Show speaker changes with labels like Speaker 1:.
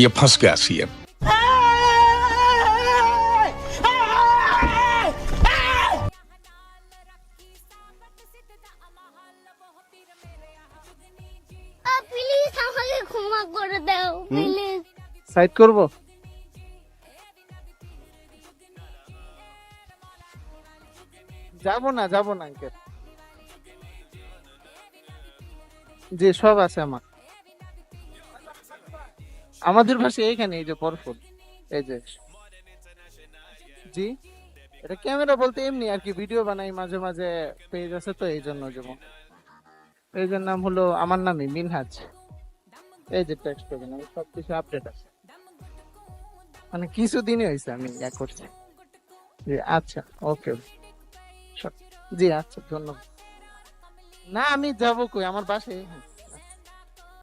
Speaker 1: ये फंस गया सीएम।
Speaker 2: প্লিজ আমাকে ক্ষমা করে দাও প্লিজ।
Speaker 3: সাইড করব? যাব না আঙ্কেল। জি সব আছে আমার। আমাদের পাশে এইখানে এই যে বরফুল, এই যে। জি এটা ক্যামেরা বলতে এমনি আর কি, ভিডিও বানাই মাঝে মাঝে, পেজ আছে তো এই জন্য। যেমন পেজের নাম হলো আমার নামই মিনহাজ। এই যে টেক্সট করবেন, আমি সবকিছু আপডেট আছে, মানে কিছুদিনই হয়েছে আমি ইয়া করছি। জি আচ্ছা, ওকে। জি আচ্ছা, ধন্যবাদ। না আমি যাবো কই, আমার বাসায়।